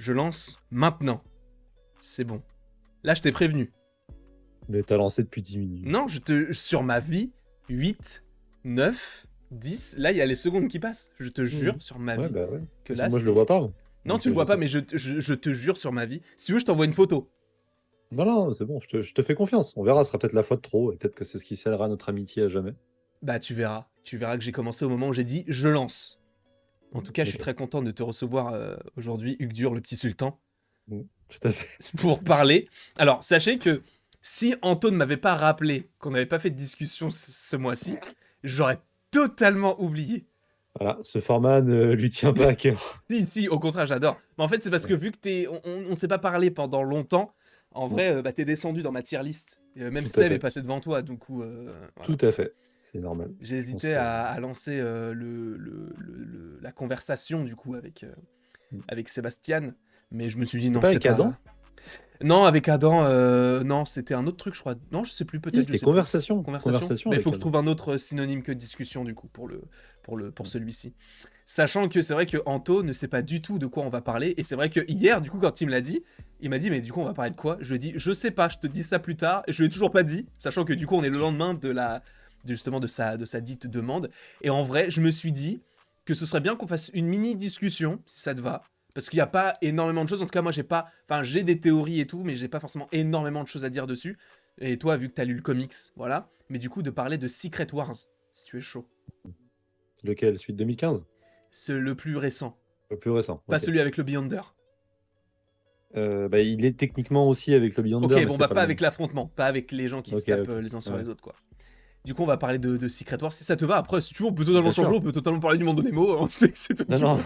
Je lance maintenant. C'est bon. Là, je t'ai prévenu. Mais t'as lancé depuis 10 minutes. Non, sur ma vie, 8, 9, 10. Là, il y a les secondes qui passent. Je te jure sur ma vie. Bah ouais. Que Parce là, que moi, je le vois pas. Non, Donc, tu le vois je pas, sais. mais je te jure sur ma vie. Si tu veux, je t'envoie une photo. Non, c'est bon, je te fais confiance. On verra, ce sera peut-être la fois de trop, et peut-être que c'est ce qui scellera notre amitié à jamais. Bah, tu verras. Tu verras que j'ai commencé au moment où j'ai dit je lance. En tout cas, je suis Ok. très content de te recevoir aujourd'hui, Hugues Dur, le petit sultan, Tout à fait. pour parler. Alors, sachez que si Anto ne m'avait pas rappelé qu'on n'avait pas fait de discussion ce mois-ci, j'aurais totalement oublié. Voilà, ce format ne lui tient pas à cœur. Si, au contraire, j'adore. Mais en fait, c'est parce que vu que on s'est pas parlé pendant longtemps, en vrai, bah, t'es descendu dans ma tier list. Même Tout à Seb est fait. passé devant toi, du coup, voilà. Tout à fait. C'est normal. J'ai Je pense hésité que... à lancer la conversation, du coup, avec Sébastien, mais je me suis dit C'était non, pas c'est avec Adam? pas... Non, avec Adam, non, c'était un autre truc, je crois. Non, je sais plus, Si, peut-être, je c'était sais plus. conversation. Conversation. Conversation Mais il avec faut que je Adam. trouve un autre synonyme que discussion, du coup, pour celui-ci. Sachant que c'est vrai que Anto ne sait pas du tout de quoi on va parler, et c'est vrai que hier, du coup, quand il me l'a dit, il m'a dit, mais du coup, on va parler de quoi? Je lui ai dit, je sais pas, je te dis ça plus tard, et je lui ai toujours pas dit, sachant que du coup, on est le lendemain justement de sa dite demande. Et en vrai, je me suis dit que ce serait bien qu'on fasse une mini discussion, si ça te va. Parce qu'il n'y a pas énormément de choses. En tout cas, moi, j'ai des théories et tout, mais j'ai pas forcément énormément de choses à dire dessus. Et toi, vu que t'as lu le comics, voilà. Mais du coup, de parler de Secret Wars, si tu es chaud. Lequel? Celui de 2015? C'est le plus récent. Le plus récent. Pas Ok. celui avec le Beyonder. Bah, il est techniquement aussi avec le Beyonder, Ok, mais bon, c'est bah pas pas le même. avec l'affrontement. Pas avec les gens qui se Ok, tapent ok. les uns sur Ouais. les autres, quoi. Du coup, on va parler de Secret Wars. Si ça te va, après, si tu veux, on peut totalement Bien changer. sûr. On peut totalement parler du monde de Nemo. Hein, c'est toi Non, qui non. vois.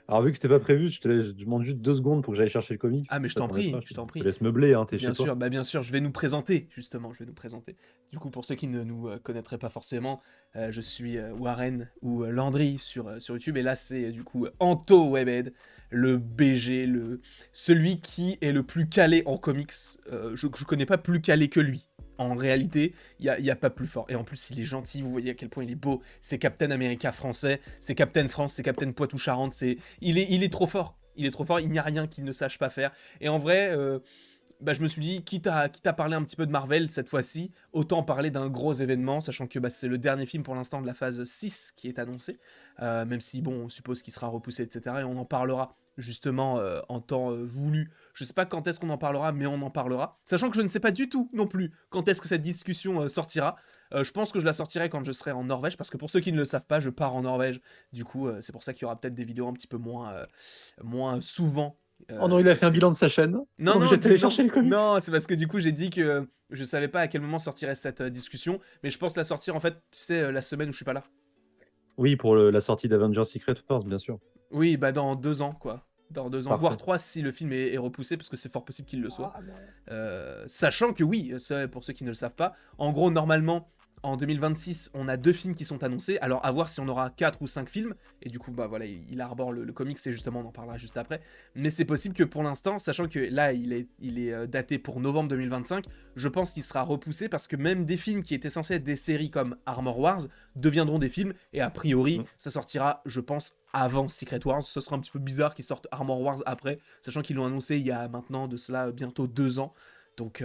Alors, vu que c'était pas prévu, je demande juste 2 secondes pour que j'aille chercher le comics. Ah, mais Si je ça t'en t'embête prie, pas, je t'en je te prie. laisse meubler, hein, t'es chez toi. Bien sûr, je vais nous présenter, justement, je vais nous présenter. Du coup, pour ceux qui ne nous connaîtraient pas forcément, je suis Warren ou Landry sur YouTube, et là, c'est du coup Anto Webhead, le BG, celui qui est le plus calé en comics. Je connais pas plus calé que lui. En réalité, il y a pas plus fort. Et en plus, il est gentil, vous voyez à quel point il est beau. C'est Captain America français, c'est Captain France, c'est Captain Poitou-Charentes, il est trop fort. Il est trop fort, il n'y a rien qu'il ne sache pas faire. Et en vrai, bah, je me suis dit, quitte à parler un petit peu de Marvel cette fois-ci, autant parler d'un gros événement, sachant que bah, c'est le dernier film pour l'instant de la phase 6 qui est annoncé, même si, bon, on suppose qu'il sera repoussé, etc. Et on en parlera justement en temps voulu. Je sais pas quand est-ce qu'on en parlera, mais on en parlera. Sachant que je ne sais pas du tout non plus quand est-ce que cette discussion sortira. Je pense que je la sortirai quand je serai en Norvège, parce que pour ceux qui ne le savent pas, je pars en Norvège. Du coup, c'est pour ça qu'il y aura peut-être des vidéos un petit peu moins souvent. Oh non, il a Parce fait un que bilan de sa chaîne. non, Donc non, j'ai allé chercher les comics. non, c'est parce que du coup j'ai dit que je savais pas à quel moment sortirait cette discussion, mais je pense la sortir en fait, tu sais, la semaine où je suis pas là. Oui, pour la sortie d'Avengers Secret Wars, bien sûr. Oui, bah dans 2 ans, quoi. Dans 2 ans, voire Parfait. 3 si le film est repoussé, parce que c'est fort possible qu'il le soit. Ah, non. Sachant que oui, ça, pour ceux qui ne le savent pas, en gros, normalement, en 2026, on a 2 films qui sont annoncés. Alors, à voir si on aura 4 ou 5 films. Et du coup, bah voilà, il arbore le comics, et justement, on en parlera juste après. Mais c'est possible que pour l'instant, sachant que là, il est daté pour novembre 2025, je pense qu'il sera repoussé parce que même des films qui étaient censés être des séries comme Armor Wars deviendront des films. Et a priori, ça sortira, je pense, avant Secret Wars. Ce sera un petit peu bizarre qu'ils sortent Armor Wars après, sachant qu'ils l'ont annoncé il y a maintenant de cela bientôt 2 ans. Donc,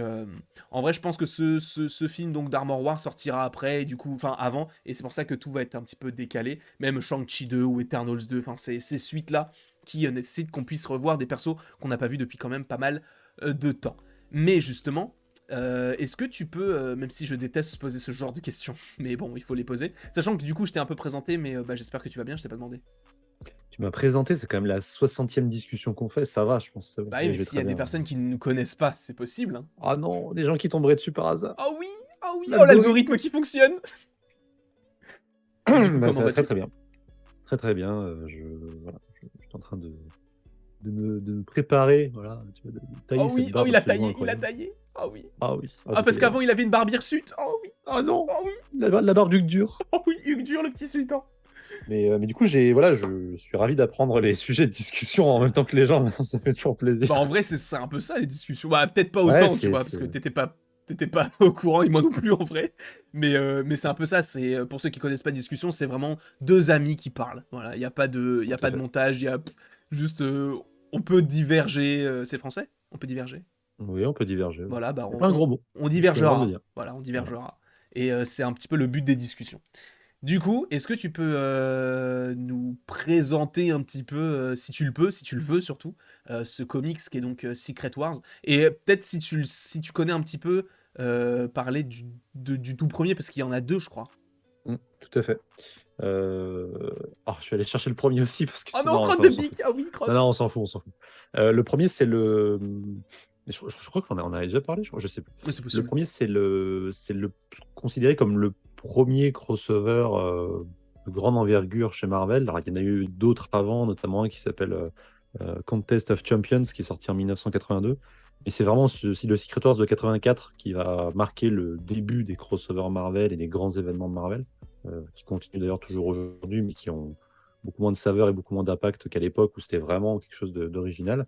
en vrai, je pense que ce film donc d'Armor Wars sortira après, et du coup, enfin avant, et c'est pour ça que tout va être un petit peu décalé. Même Shang-Chi 2 ou Eternals 2, enfin ces suites-là qui nécessitent qu'on puisse revoir des persos qu'on n'a pas vus depuis quand même pas mal de temps. Mais justement, est-ce que tu peux, même si je déteste poser ce genre de questions, mais bon, il faut les poser, sachant que du coup, je t'ai un peu présenté, mais bah, j'espère que tu vas bien, je t'ai pas demandé. Tu m'as présenté, c'est quand même la 60e discussion qu'on fait, ça va, je pense. C'est bon. Bah oui, Et mais je vais s'il y très a des bien. personnes qui ne nous connaissent pas, c'est possible, hein. Ah non, des gens qui tomberaient dessus par hasard. Oh oui, oh oui, oh L'algorithme. l'algorithme qui fonctionne. Et du coup, Bah, comment ça va très vas-tu? très bien. Très très bien. Voilà, je suis en train de me préparer. Voilà, tu vois, de tailler Oh cette oui, oh barbe il a absolument taillé, il a incroyable. taillé. Oh oui. Ah oui, ah, Ah tout est parce là. qu'avant il avait une barbe hirsute. Oh oui, Ah non, oh oui, la barbe du dur. oh oui, Hugues Dur, le petit sultan. Mais du coup, voilà, je suis ravi d'apprendre les sujets de discussion en même temps que les gens. Maintenant, ça fait toujours Bah en plaisir. vrai c'est un peu ça les discussions. Bah peut-être pas Ouais, autant, tu vois, parce que t'étais pas au courant et moi non plus en vrai. Mais c'est un peu ça. C'est pour ceux qui connaissent pas discussion, c'est vraiment deux amis qui parlent. Voilà, il y a pas de tout à fait. montage, il y a juste on peut diverger, c'est français? On peut diverger? Oui, on peut diverger, ouais. Voilà, bah, C'est pas un gros mot, on je suis heureux de le divergera. dire. Voilà, on Voilà. divergera. Et c'est un petit peu le but des discussions. Du coup, est-ce que tu peux nous présenter un petit peu, si tu le peux, si tu le veux surtout, ce comics qui est donc Secret Wars, et peut-être si tu connais un petit peu, parler du tout premier, parce qu'il y en a deux, je crois. Tout à fait. Je suis allé chercher le premier aussi parce que Oh non, non, crotte enfin, de on s'en fout. pique. Ah oui, Non, crotte. non, on s'en fout, on s'en fout. Le premier, c'est le. Je crois qu'on en a déjà parlé, je sais plus. Oui, c'est Le possible. premier, c'est le considéré comme le premier crossover de grande envergure chez Marvel. Alors, il y en a eu d'autres avant, notamment un qui s'appelle Contest of Champions, qui est sorti en 1982. Et c'est vraiment le Secret Wars de 84 qui va marquer le début des crossovers Marvel et des grands événements de Marvel, qui continuent d'ailleurs toujours aujourd'hui, mais qui ont beaucoup moins de saveur et beaucoup moins d'impact qu'à l'époque où c'était vraiment quelque chose d'original.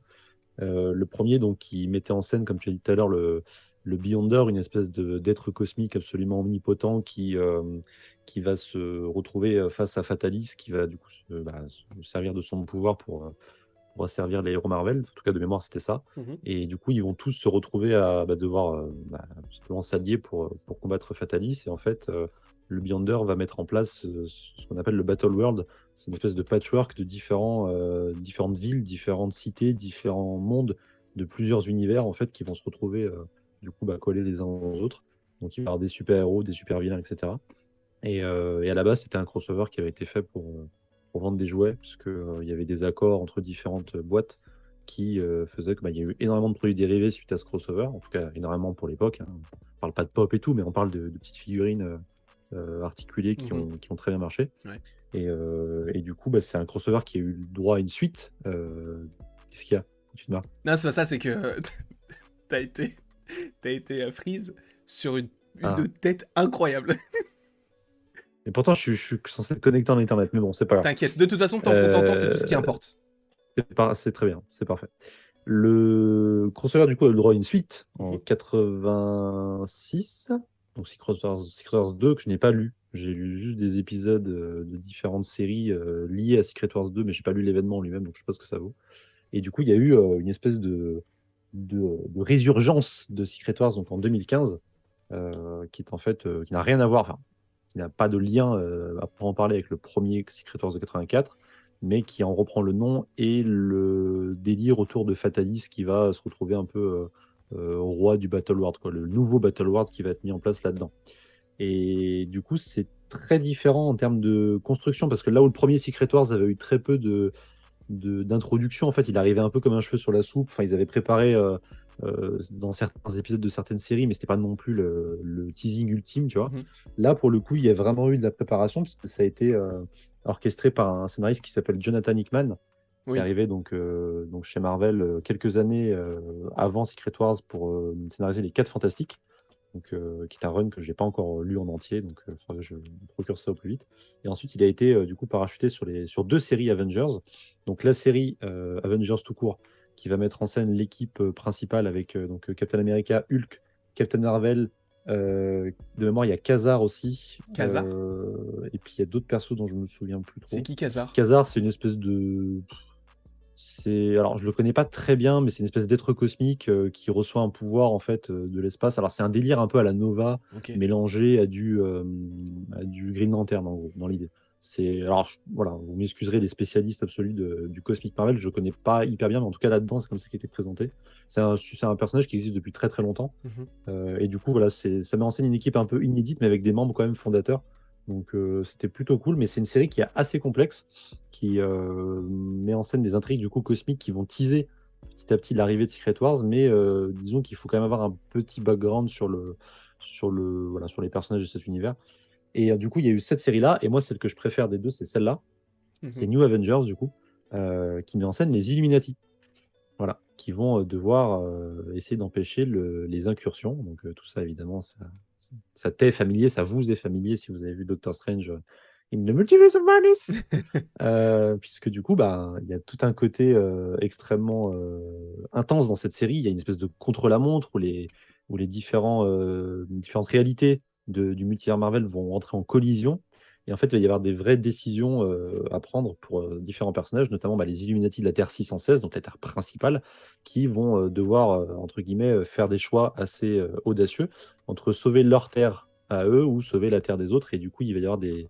Le premier, donc, qui mettait en scène, comme tu as dit tout à l'heure, le Beyonder, une espèce d'être cosmique absolument omnipotent qui va se retrouver face à Fatalis, qui va du coup se servir de son pouvoir pour asservir les héros Marvel. En tout cas, de mémoire, c'était ça. Mhm. Et du coup, ils vont tous se retrouver à devoir simplement s'allier pour combattre Fatalis. Et en fait, le Beyonder va mettre en place ce qu'on appelle le Battle World. C'est une espèce de patchwork de différentes villes, différentes cités, différents mondes de plusieurs univers en fait qui vont se retrouver collés les uns aux autres. Donc il va y avoir des super-héros, des super-vilains, etc. Et à la base, c'était un crossover qui avait été fait pour vendre des jouets, parce que, il y avait des accords entre différentes boîtes qui faisaient qu'il y a eu énormément de produits dérivés suite à ce crossover, en tout cas énormément pour l'époque, hein. On parle pas de pop et tout, mais on parle de petites figurines articulées Mhm. qui ont très bien marché. Ouais. Et du coup, c'est un crossover qui a eu le droit à une suite. Qu'est-ce qu'il y a? Tu te marres? Non, c'est pas ça, c'est que t'as été, t'as été Freeze sur une Ah. tête incroyable. Et pourtant, je suis censé être connecté en Internet, mais bon, c'est pas grave. T'inquiète, de toute façon, tant qu'on t'entend, c'est tout ce qui Euh, importe. c'est très bien, c'est parfait. Le crossover, du coup, a eu le droit à une suite en Mhm. 86. Donc, Secret Wars 2, que je n'ai pas lu. J'ai lu juste des épisodes de différentes séries liées à Secret Wars 2, mais j'ai pas lu l'événement en lui-même, donc je sais pas ce que ça vaut. Et du coup, il y a eu une espèce de résurgence de Secret Wars donc en 2015, qui est en fait, qui n'a rien à voir, enfin, qui n'a pas de lien à en parler avec le premier Secret Wars de 84, mais qui en reprend le nom et le délire autour de Fatalis qui va se retrouver un peu roi du Battle World, quoi, le nouveau Battle World qui va être mis en place là-dedans. Et du coup, c'est très différent en termes de construction, parce que là où le premier Secret Wars avait eu très peu d'introduction, en fait, il arrivait un peu comme un cheveu sur la soupe. Enfin, ils avaient préparé dans certains épisodes de certaines séries, mais c'était pas non plus le teasing ultime, tu vois. Mhm. Là, pour le coup, il y a vraiment eu de la préparation, parce que ça a été orchestré par un scénariste qui s'appelle Jonathan Hickman, qui est Oui. arrivé donc chez Marvel quelques années avant Secret Wars pour scénariser les 4 Fantastiques, donc, qui est un run que je n'ai pas encore lu en entier, donc il faudrait que je me procure ça au plus vite. Et ensuite, il a été du coup parachuté sur 2 séries Avengers. Donc la série Avengers tout court, qui va mettre en scène l'équipe principale avec Captain America, Hulk, Captain Marvel. De mémoire, il y a Khazar aussi. Khazar? Et puis il y a d'autres persos dont je me souviens plus C'est trop. qui Khazar? Khazar, c'est une espèce de alors je le connais pas très bien, mais c'est une espèce d'être cosmique qui reçoit un pouvoir en fait de l'espace. Alors c'est un délire un peu à la Nova, Ok. mélangé à du Green Lantern en gros, dans l'idée. Voilà, vous m'excuserez les spécialistes absolus du Cosmic Marvel, je connais pas hyper bien, mais en tout cas là-dedans c'est comme ça qui a été présenté. C'est un personnage qui existe depuis très très longtemps. Mhm. Et du coup voilà, ça met en scène une équipe un peu inédite, mais avec des membres quand même fondateurs. Donc c'était plutôt cool, mais c'est une série qui est assez complexe, qui met en scène des intrigues du coup cosmiques qui vont teaser petit à petit l'arrivée de Secret Wars, mais disons qu'il faut quand même avoir un petit background voilà, sur les personnages de cet univers. Et du coup, il y a eu cette série-là, et moi, celle que je préfère des deux, c'est celle-là. C'est Mhm. New Avengers, du coup, qui met en scène les Illuminati. Voilà, qui vont devoir essayer d'empêcher les incursions. Donc tout ça, évidemment, ça t'est familier, ça vous est familier si vous avez vu Doctor Strange in the Multiverse of Madness. Puisque du coup, il y a tout un côté extrêmement intense dans cette série. Il y a une espèce de contre-la-montre où les différentes réalités du multivers Marvel vont entrer en collision. Et en fait, il va y avoir des vraies décisions à prendre pour différents personnages, notamment les Illuminati de la Terre 616, donc la Terre principale, qui vont devoir, entre guillemets, faire des choix assez audacieux entre sauver leur Terre à eux ou sauver la Terre des autres. Et du coup, il va y avoir des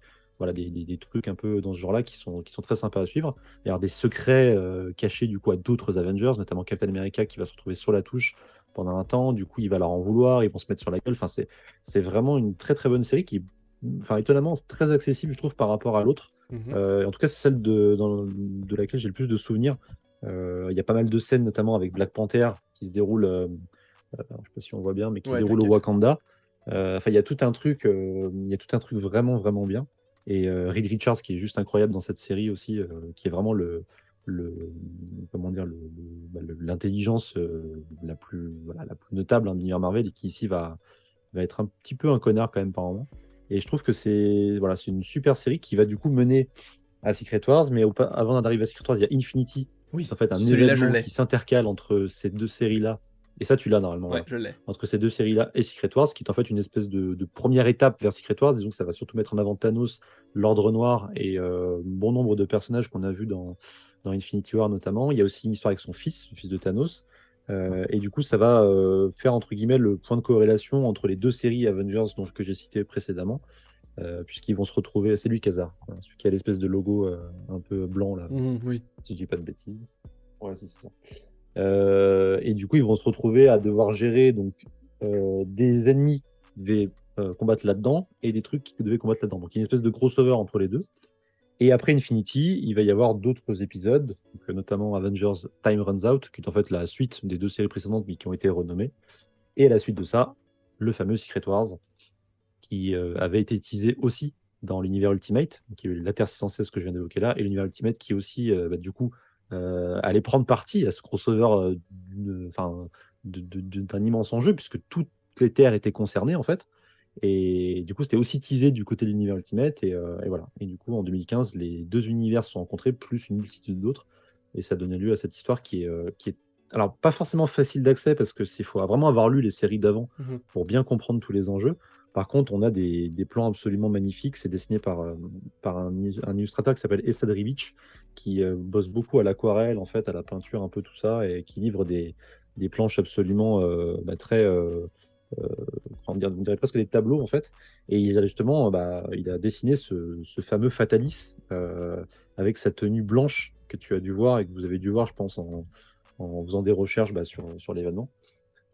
trucs un peu dans ce genre-là qui sont très sympas à suivre. Il y avoir des secrets cachés du coup à d'autres Avengers, notamment Captain America qui va se retrouver sur la touche pendant un temps. Du coup, il va leur en vouloir, ils vont se mettre sur la gueule. Enfin, c'est vraiment une très très bonne série qui, enfin, étonnamment, c'est très accessible, je trouve, par rapport à l'autre. Mhm. En tout cas, c'est celle de laquelle j'ai le plus de souvenirs. Il y a pas mal de scènes, notamment avec Black Panther, qui se déroulent, alors, je sais pas si on voit bien, mais qui se Ouais, déroule au t'inquiète. Wakanda. Enfin, il y a tout un truc vraiment, vraiment bien. Et Reed Richards, qui est juste incroyable dans cette série aussi, qui est vraiment le, comment dire, l'intelligence la plus notable de l'univers Marvel et qui ici va être un petit peu un connard quand même par moment. Et je trouve que c'est une super série qui va du coup mener à Secret Wars, mais avant d'arriver à Secret Wars, il y a Infinity, qui est Oui, en fait un celui-là, je événement qui l'ai. s'intercale entre ces deux séries-là. Et ça, tu l'as normalement, Ouais, voilà. je l'ai. Entre ces deux séries-là et Secret Wars, qui est en fait une espèce de première étape vers Secret Wars. Disons que ça va surtout mettre en avant Thanos, l'Ordre Noir et bon nombre de personnages qu'on a vus dans Infinity War notamment. Il y a aussi une histoire avec son fils, le fils de Thanos. Et du coup, ça va faire entre guillemets le point de corrélation entre les deux séries Avengers que j'ai citées précédemment, puisqu'ils vont se retrouver. C'est lui, Khazar, voilà, celui qui a l'espèce de logo un peu blanc là, Mhm, oui. si je dis pas de bêtises. Ouais, c'est ça. Et du coup, ils vont se retrouver à devoir gérer donc des ennemis qui devaient combattre là-dedans et des trucs qui devaient combattre là-dedans. Donc, il y a une espèce de crossover entre les deux. Et après Infinity, il va y avoir d'autres épisodes, donc, notamment Avengers Time Runs Out, qui est en fait la suite des deux séries précédentes, mais qui ont été renommées. Et à la suite de ça, le fameux Secret Wars, qui avait été teasé aussi dans l'univers Ultimate, qui est la Terre 616 que je viens d'évoquer là, et l'univers Ultimate qui aussi, du coup, allait prendre parti à ce crossover d'un immense enjeu, puisque toutes les Terres étaient concernées, en fait. Et du coup, c'était aussi teasé du côté de l'univers Ultimate. Et voilà. Et du coup, en 2015, les deux univers se sont rencontrés, plus une multitude d'autres. Et ça donnait lieu à cette histoire qui est alors, pas forcément facile d'accès, parce que faut vraiment avoir lu les séries d'avant Mhm. pour bien comprendre tous les enjeux. Par contre, on a des plans absolument magnifiques. C'est dessiné par un illustrateur qui s'appelle Esad Ribic, qui bosse beaucoup à l'aquarelle, en fait, à la peinture, un peu tout ça, et qui livre des planches absolument très, euh, on dirait presque des tableaux, en fait. Et justement, il a dessiné ce fameux Fatalis avec sa tenue blanche que tu as dû voir et que vous avez dû voir, je pense, en faisant des recherches sur l'événement.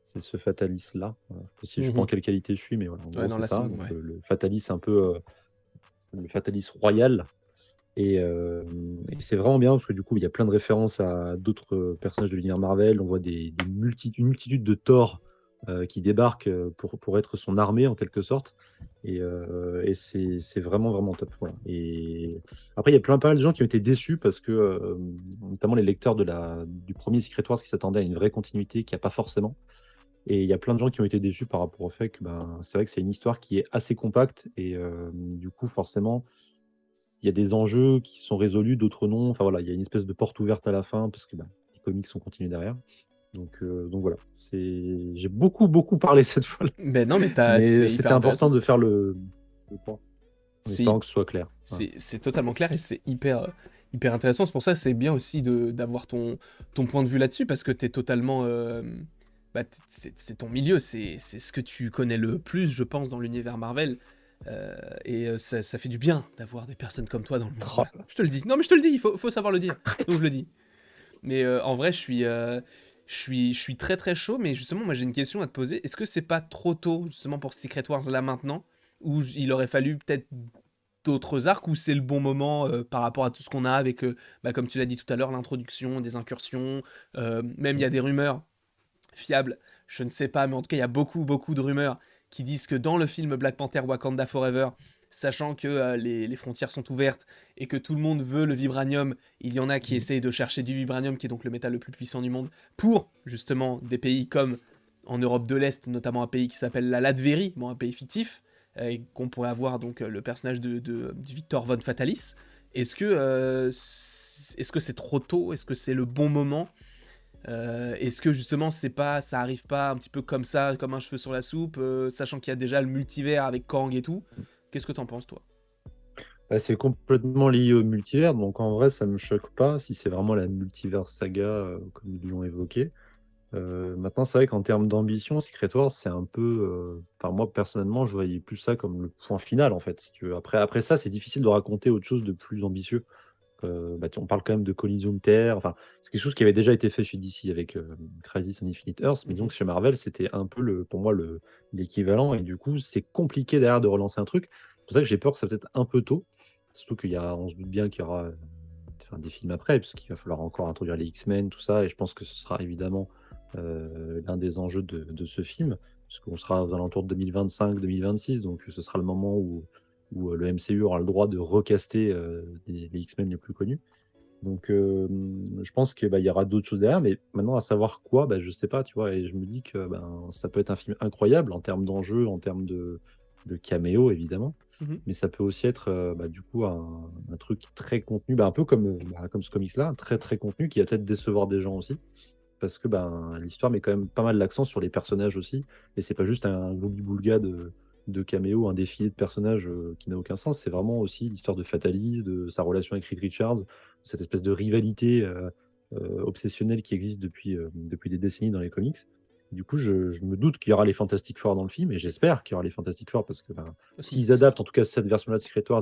C'est ce Fatalis-là. Voilà. Je sais pas si je prends Mhm. quelle qualité je suis, mais voilà, en Ouais, gros, non, c'est là, c'est ça. bon, Donc, ouais. le Fatalis, un peu le Fatalis royal. Et c'est vraiment bien parce que du coup, il y a plein de références à d'autres personnages de l'univers Marvel. On voit une multitude de Thor qui débarquent pour être son armée en quelque sorte. Et c'est vraiment, vraiment top. Voilà. Et après, il y a pas mal de gens qui ont été déçus parce que, notamment les lecteurs du premier Secret Wars qui s'attendaient à une vraie continuité, qui n'y a pas forcément. Et il y a plein de gens qui ont été déçus par rapport au fait que c'est vrai que c'est une histoire qui est assez compacte et du coup, forcément, il y a des enjeux qui sont résolus, d'autres non. Enfin voilà, il y a une espèce de porte ouverte à la fin parce que les comics sont continués derrière. Donc voilà, j'ai beaucoup, beaucoup parlé cette fois-là, Ben non, mais mais c'est hyper c'était important intéressant. de faire le point, en C'est espérant que ce soit clair. Voilà. c'est totalement clair et c'est hyper intéressant. C'est pour ça que c'est bien aussi d'avoir ton point de vue là-dessus parce que t'es totalement. C'est ton milieu, c'est ce que tu connais le plus, je pense, dans l'univers Marvel. Ça fait du bien d'avoir des personnes comme toi dans le monde. Oh Voilà, là là. je te le dis. Non, mais je te le dis, faut savoir le dire. Donc je le dis. Mais en vrai, je suis très très chaud. Mais justement, moi j'ai une question à te poser. Est-ce que c'est pas trop tôt, justement, pour Secret Wars là maintenant? Ou il aurait fallu peut-être d'autres arcs où c'est le bon moment par rapport à tout ce qu'on a avec, comme tu l'as dit tout à l'heure, l'introduction, des incursions, même il y a des rumeurs fiables, je ne sais pas, mais en tout cas il y a beaucoup beaucoup de rumeurs qui disent que dans le film Black Panther Wakanda Forever, sachant que les frontières sont ouvertes et que tout le monde veut le vibranium, il y en a qui Mhm. essayent de chercher du vibranium, qui est donc le métal le plus puissant du monde, pour justement des pays comme en Europe de l'Est, notamment un pays qui s'appelle la Latvérie, bon, un pays fictif, et qu'on pourrait avoir donc le personnage du Victor von Fatalis. Est-ce que c'est trop tôt? Est-ce que c'est le bon moment? Est-ce que justement ça arrive pas un petit peu comme ça, comme un cheveu sur la soupe, sachant qu'il y a déjà le multivers avec Kang et tout? Qu'est-ce que t'en penses toi? Bah, c'est complètement lié au multivers, donc en vrai, ça me choque pas si c'est vraiment la multivers saga, comme ils l'ont évoqué. Maintenant, c'est vrai qu'en termes d'ambition, Secret Wars, c'est un peu. Enfin, moi, personnellement, je voyais plus ça comme le point final, en fait, si tu veux. Après ça, c'est difficile de raconter autre chose de plus ambitieux. Bah, on parle quand même de collision de terre. Enfin, c'est quelque chose qui avait déjà été fait chez DC avec Crisis on Infinite Earths, mais Mhm. donc chez Marvel, c'était un peu pour moi l'équivalent. Et du coup, c'est compliqué derrière de relancer un truc. C'est pour ça que j'ai peur que ça peut-être un peu tôt. Surtout on se doute bien qu'il y aura enfin, des films après, parce qu'il va falloir encore introduire les X-Men, tout ça. Et je pense que ce sera évidemment l'un des enjeux de ce film, parce qu'on sera aux alentours de 2025-2026, donc ce sera le moment où le MCU aura le droit de recaster les X-Men les plus connus. Donc, je pense que bah, il y aura d'autres choses derrière, mais maintenant à savoir quoi, bah, je sais pas, tu vois. Et je me dis que ça peut être un film incroyable en termes d'enjeux, en termes de caméo évidemment, Mhm. mais ça peut aussi être du coup un truc très contenu, bah, un peu comme ce comics-là, très très contenu qui va peut-être décevoir des gens aussi, parce que l'histoire met quand même pas mal l'accent sur les personnages aussi, et c'est pas juste un boulga de caméo, un défilé de personnages qui n'a aucun sens, c'est vraiment aussi l'histoire de Fatalis, de sa relation avec Reed Richards, cette espèce de rivalité obsessionnelle qui existe depuis des décennies dans les comics. Du coup, je me doute qu'il y aura les Fantastic Four dans le film, et j'espère qu'il y aura les Fantastic Four, parce que Tu me dis s'ils ça. adaptent en tout cas cette version-là de Secret Wars,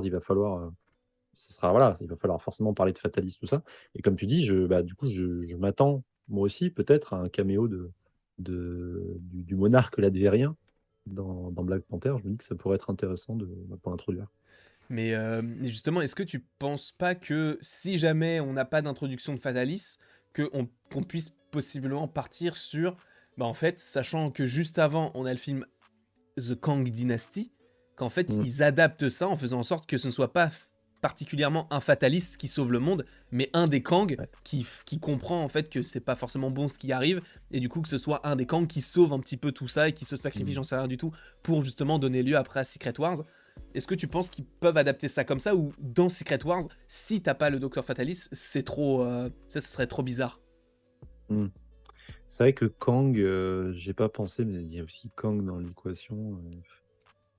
voilà, il va falloir forcément parler de Fatalis, tout ça. Et comme tu dis, du coup, je m'attends, moi aussi, peut-être, à un caméo du monarque latérien dans Black Panther. Je me dis que ça pourrait être intéressant pour l'introduire. Mais justement, est-ce que tu penses pas que si jamais on n'a pas d'introduction de Fatalis, qu'on puisse possiblement partir sur, bah en fait, sachant que juste avant, on a le film The Kang Dynasty, qu'en fait, Mm. ils adaptent ça en faisant en sorte que ce ne soit pas particulièrement un fataliste qui sauve le monde, mais un des Kang Ouais. qui comprend en fait que c'est pas forcément bon ce qui arrive, et du coup que ce soit un des Kang qui sauve un petit peu tout ça et qui se sacrifie, Mm. j'en sais rien du tout, pour justement donner lieu après à Secret Wars. Est-ce que tu penses qu'ils peuvent adapter ça comme ça, ou dans Secret Wars, si t'as pas le Docteur Fatalis, c'est trop, ça ce serait trop bizarre. Mm. C'est vrai que Kang, j'ai pas pensé, mais il y a aussi Kang dans l'équation.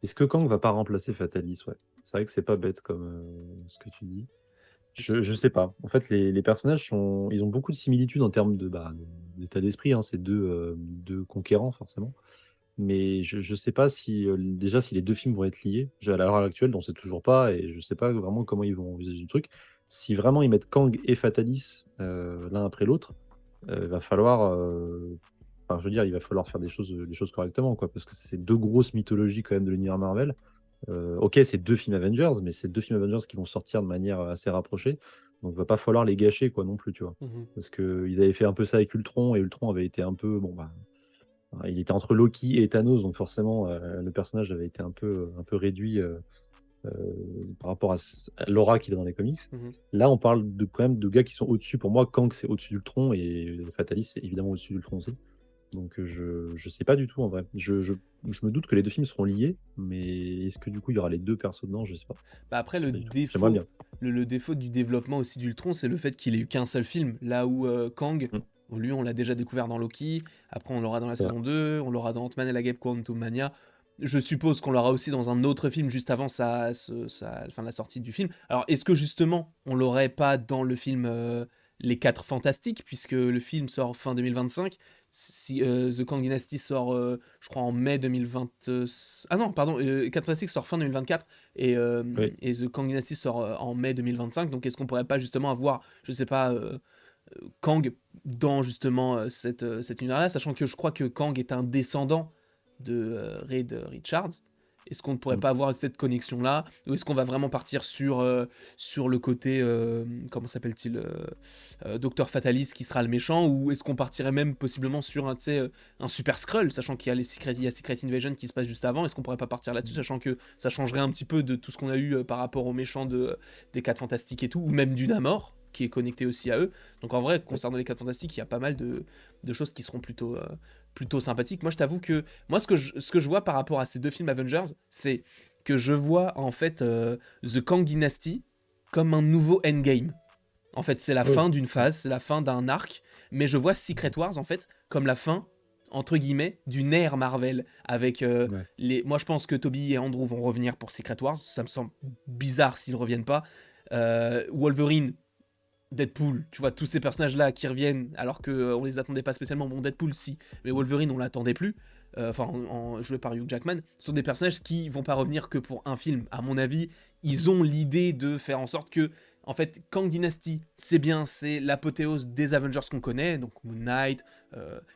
Est-ce que Kang va pas remplacer Fatalis? Ouais. C'est vrai que c'est pas bête comme ce que tu dis. Je sais pas. En fait, les personnages ils ont beaucoup de similitudes en termes d'état d'esprit, hein, ces deux conquérants, forcément. Mais je sais pas si, déjà, si les deux films vont être liés. À l'heure actuelle, on sait toujours pas, et je sais pas vraiment comment ils vont envisager le truc. Si vraiment ils mettent Kang et Fatalis l'un après l'autre, va falloir, enfin, je veux dire, il va falloir faire des choses correctement, quoi, parce que c'est deux grosses mythologies quand même de l'univers Marvel. Ok, c'est deux films Avengers, mais c'est deux films Avengers qui vont sortir de manière assez rapprochée. Donc, va pas falloir les gâcher, quoi, non plus, tu vois. Mhm. Parce qu'ils avaient fait un peu ça avec Ultron, et Ultron avait été un peu. Bon, il était entre Loki et Thanos, donc forcément, le personnage avait été un peu réduit euh, par rapport à l'aura qu'il a dans les comics. Mhm. Là, on parle quand même de gars qui sont au-dessus. Pour moi, Kang, c'est au-dessus d'Ultron, et Fatalis, c'est évidemment au-dessus d'Ultron aussi. Donc je sais pas du tout en vrai. Je me doute que les deux films seront liés, mais est-ce que du coup il y aura les deux persos dedans? Je sais pas. Bah après, Je sais pas du tout. J'aimerais bien. le défaut du développement aussi d'Ultron, c'est le fait qu'il ait eu qu'un seul film. Là où Kang, Mm, lui, on l'a déjà découvert dans Loki. Après, on l'aura dans la c'est vrai. saison 2, on l'aura dans Ant-Man et la Guêpe Quantum Mania. Je suppose qu'on l'aura aussi dans un autre film juste avant enfin, la sortie du film. Alors, est-ce que justement, on l'aurait pas dans le film Les 4 Fantastiques, puisque le film sort fin 2025, si The Kang Dynasty sort, je crois, en mai 2020. Ah non, pardon, 4 Fantastiques sort fin 2024 Oui. et The Kang Dynasty sort en mai 2025. Donc, est-ce qu'on pourrait pas justement avoir, je sais pas, Kang dans justement cet univers-là, sachant que je crois que Kang est un descendant de Reed Richards. Est-ce qu'on ne pourrait Mm. pas avoir cette connexion-là, ou est-ce qu'on va vraiment partir sur le côté, comment s'appelle-t-il, Docteur Fatalis qui sera le méchant, ou est-ce qu'on partirait même possiblement sur un Super Skrull, sachant qu'il y a il y a Secret Invasion qui se passe juste avant. Est-ce qu'on pourrait pas partir là-dessus, sachant que ça changerait un petit peu de tout ce qu'on a eu par rapport aux méchants des 4 Fantastiques et tout, ou même du Namor qui est connecté aussi à eux. Donc en vrai, Oui. concernant les 4 Fantastiques, il y a pas mal de choses qui seront plutôt sympathiques. Moi, je t'avoue que moi, ce que je vois par rapport à ces deux films Avengers, c'est que je vois en fait The Kang Dynasty comme un nouveau Endgame. En fait, c'est la Oui. fin d'une Mm. phase, c'est la fin d'un arc, mais je vois Secret Wars en fait comme la fin entre guillemets, d'une ère Marvel. Avec Ouais. Moi, je pense que Toby et Andrew vont revenir pour Secret Wars. Ça me semble bizarre s'ils reviennent pas. Wolverine, Deadpool, tu vois, tous ces personnages-là qui reviennent alors qu'on les attendait pas spécialement. Bon, Deadpool, si, mais Wolverine, on l'attendait plus. Joué par Hugh Jackman, sont des personnages qui vont pas revenir que pour un film. À mon avis, ils ont l'idée de faire en sorte que, en fait, Kang Dynasty, c'est bien, c'est l'apothéose des Avengers qu'on connaît, donc Moon Knight,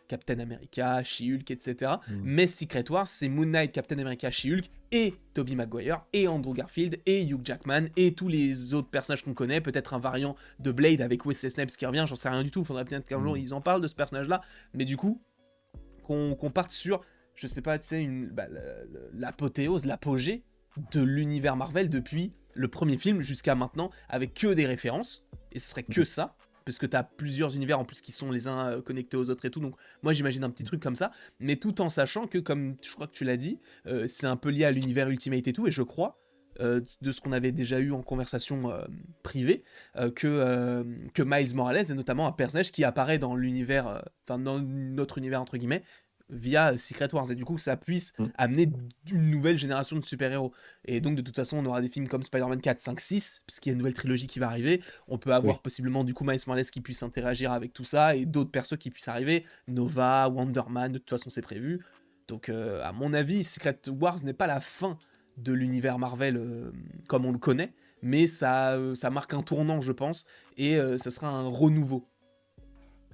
Captain America, She-Hulk, etc. Mm. Mais Secret Wars, c'est Moon Knight, Captain America, She-Hulk, et Tobey Maguire, et Andrew Garfield, et Hugh Jackman, et tous les autres personnages qu'on connaît, peut-être un variant de Blade avec Wesley Snipes qui revient, j'en sais rien du tout, faudrait peut-être qu'un jour ils en parlent de ce personnage-là, mais du coup, qu'on parte sur, je sais pas, tu sais, l'apothéose, l'apogée de l'univers Marvel depuis le premier film jusqu'à maintenant, avec que des références, et ce serait que ça, parce que t'as plusieurs univers en plus qui sont les uns connectés aux autres et tout, donc moi j'imagine un petit truc comme ça, mais tout en sachant que, comme je crois que tu l'as dit, c'est un peu lié à l'univers Ultimate et tout, et je crois, de ce qu'on avait déjà eu en conversation privée, que Miles Morales est notamment un personnage qui apparaît dans l'univers, dans notre univers entre guillemets, via Secret Wars, et du coup que ça puisse Mm. amener une nouvelle génération de super-héros. Et donc de toute façon on aura des films comme Spider-Man 4, 5, 6, parce qu'il y a une nouvelle trilogie qui va arriver, on peut avoir Oui. possiblement du coup Miles Morales qui puisse interagir avec tout ça, et d'autres persos qui puissent arriver, Nova, Wonder Man, de toute façon c'est prévu. Donc à mon avis, Secret Wars n'est pas la fin de l'univers Marvel comme on le connaît, mais ça marque un tournant, je pense, et ça sera un renouveau.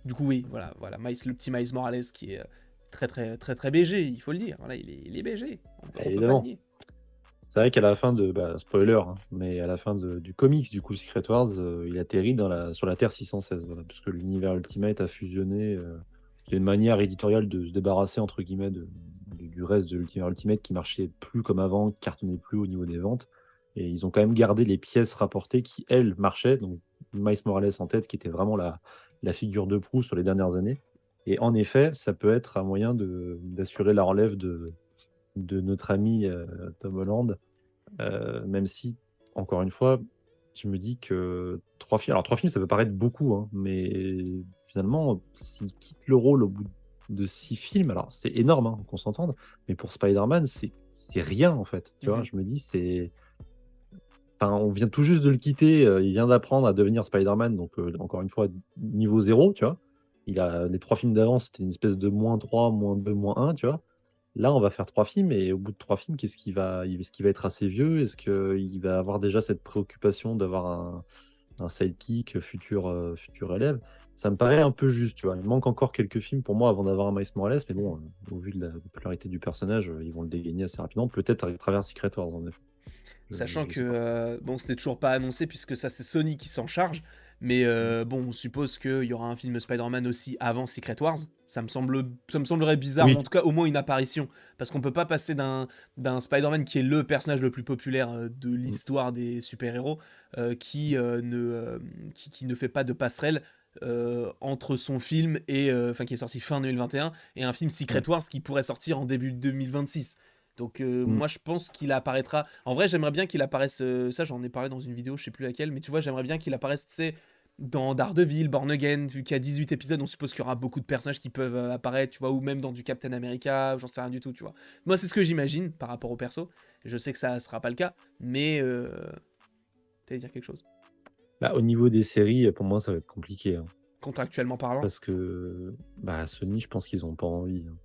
Du coup, oui, voilà, le petit Miles Morales qui est très très très très BG, il faut le dire. Voilà, il est BG, on peut pas le Évidemment. nier. C'est vrai qu'à la fin de, spoiler, hein, mais à la fin du comics, du coup, Secret Wars, il atterrit sur la Terre 616, voilà, parce que l'univers Ultimate a fusionné. C'est une manière éditoriale de se débarrasser, entre guillemets, du reste de l'univers Ultimate qui marchait plus comme avant, qui cartonnait plus au niveau des ventes. Et ils ont quand même gardé les pièces rapportées qui, elles, marchaient. Donc, Miles Morales en tête, qui était vraiment la figure de proue sur les dernières années. Et en effet, ça peut être un moyen d'assurer la relève de notre ami Tom Holland, même si, encore une fois, je me dis que 3 films, alors 3 films, ça peut paraître beaucoup, hein, mais finalement, s'il quitte le rôle au bout de 6 films, alors c'est énorme, hein, qu'on s'entende, mais pour Spider-Man, c'est rien en fait. Tu vois, Mhm. je me dis, enfin, on vient tout juste de le quitter, il vient d'apprendre à devenir Spider-Man, donc encore une fois, niveau zéro, tu vois. Les 3 films d'avant, c'était une espèce de -3, -2, -1, tu vois. Là, on va faire 3 films et au bout de 3 films, est-ce qu'il va être assez vieux? Est-ce qu'il va avoir déjà cette préoccupation d'avoir un sidekick futur élève? Ça me paraît un peu juste, tu vois? Il manque encore quelques films pour moi avant d'avoir un Miles Morales, mais bon, au vu de la popularité du personnage, ils vont le dégainer assez rapidement, peut-être à travers Secret Wars, en effet. Sachant Je que, sais pas. bon, c'était toujours pas annoncé puisque ça c'est Sony qui s'en charge, mais Mmh. bon, on suppose qu'il y aura un film Spider-Man aussi avant Secret Wars. Ça me semblerait bizarre, ou en Oui. tout cas au moins une apparition, parce qu'on peut pas passer d'un Spider-Man qui est le personnage le plus populaire de Mmh. l'histoire des super-héros, qui ne fait pas de passerelle entre son film et qui est sorti fin 2021 et un film Secret Ouais. Wars qui pourrait sortir en début 2026. Donc Mmh. moi je pense qu'il apparaîtra. En vrai j'aimerais bien qu'il apparaisse. Ça j'en ai parlé dans une vidéo, je sais plus laquelle, mais tu vois j'aimerais bien qu'il apparaisse, tu sais, dans Daredevil, Born Again, vu qu'il y a 18 épisodes, on suppose qu'il y aura beaucoup de personnages qui peuvent apparaître, tu vois, ou même dans du Captain America, j'en sais rien du tout, tu vois. Moi c'est ce que j'imagine par rapport au perso. Je sais que ça sera pas le cas, mais t'allais dire quelque chose. Bah, au niveau des séries, pour moi, ça va être compliqué, hein, Contractuellement parlant. parce que, Sony, je pense qu'ils ont pas envie, hein.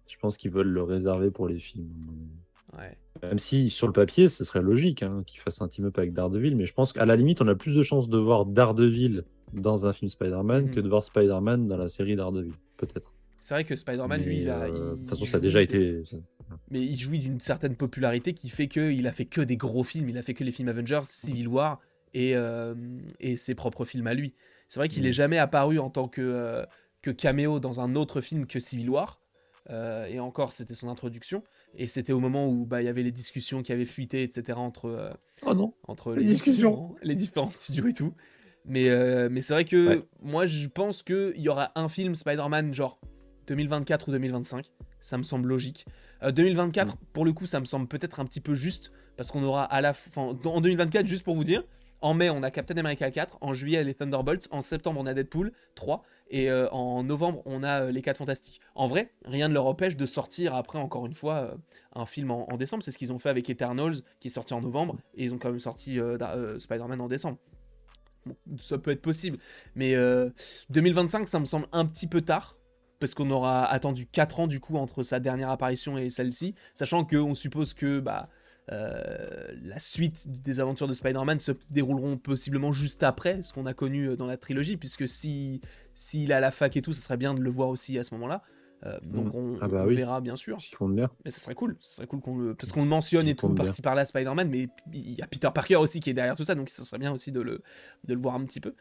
Je pense qu'ils veulent le réserver pour les films, à mon avis. Ouais. Même si sur le papier, ce serait logique, hein, qu'ils fassent un team-up avec Daredevil, mais je pense qu'à la limite, on a plus de chances de voir Daredevil dans un film Spider-Man que Mhm. de voir Spider-Man dans la série Daredevil, peut-être. C'est vrai que Spider-Man, lui, Mais de toute il façon, ça a déjà jouit de. été. Mais il jouit d'une certaine popularité qui fait qu'il a fait que des gros films. Il a fait que les films Avengers, Civil War et ses propres films à lui. C'est vrai qu'il est Mm. jamais apparu en tant que caméo dans un autre film que Civil War. Et encore, c'était son introduction. Et c'était au moment où il y avait les discussions qui avaient fuité, etc., Oh non, entre les les discussions. différents, les différents studios et tout. Mais c'est vrai Ouais. que moi, je pense qu'il y aura un film Spider-Man, genre 2024 ou 2025. Ça me semble logique. 2024, Mm. pour le coup, ça me semble peut-être un petit peu juste, parce qu'on aura à la fin. En 2024, juste pour vous dire, En mai, on a Captain America 4, en juillet, les Thunderbolts, en septembre, on a Deadpool 3, et en novembre, on a les 4 Fantastiques. En vrai, rien ne leur empêche de sortir après, encore une fois, un film en décembre. C'est ce qu'ils ont fait avec Eternals, qui est sorti en novembre, et ils ont quand même sorti Spider-Man en décembre. Bon, ça peut être possible, mais 2025, ça me semble un petit peu tard. Parce qu'on aura attendu 4 ans du coup entre sa dernière apparition et celle-ci, sachant qu'on suppose que la suite des aventures de Spider-Man se dérouleront possiblement juste après ce qu'on a connu dans la trilogie, puisque s'il est à la fac et tout, ça serait bien de le voir aussi à ce moment-là. Donc Ah bah on oui, verra bien sûr. s'ils comptent bien. Mais ça serait cool parce qu'on le mentionne S'ils et tout comptent bien. par-ci par-là Spider-Man, mais il y a Peter Parker aussi qui est derrière tout ça, donc ça serait bien aussi de le voir un petit peu.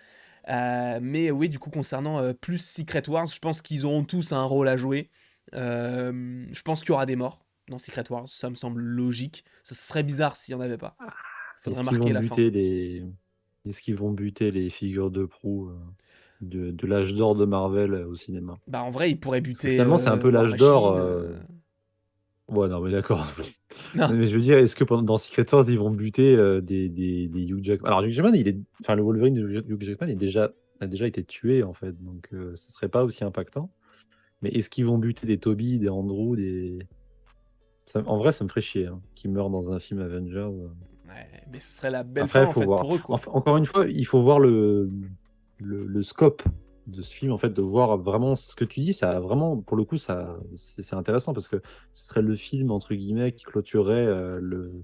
Mais oui, du coup, concernant plus Secret Wars, je pense qu'ils auront tous un rôle à jouer. Je pense qu'il y aura des morts dans Secret Wars, ça me semble logique. Ça serait bizarre s'il n'y en avait pas. Faudrait Est-ce qu'ils vont marquer la fin. buter les... Est-ce qu'ils vont buter les figures de proue de l'âge d'or de Marvel au cinéma? Bah en vrai, ils pourraient Parce que buter finalement, c'est un peu War l'âge d'or. Machine. Ouais, non, mais d'accord. Non, Mais je veux dire, est-ce que dans Secret Wars, ils vont buter des Hugh Jackman? Alors, Hugh Jackman, enfin, le Wolverine de Hugh Jackman a déjà été tué, en fait. Donc, ce serait pas aussi impactant. Mais est-ce qu'ils vont buter des Toby, des Andrew, en vrai, ça me ferait chier, hein, qu'ils meurent dans un film Avengers. ouais, mais ce serait la belle Après, fin il en faut fait voir. pour eux quoi. Encore une fois, il faut voir le scope de ce film, en fait, de voir vraiment ce que tu dis. Ça a vraiment, pour le coup, c'est intéressant parce que ce serait le film, entre guillemets, qui clôturerait le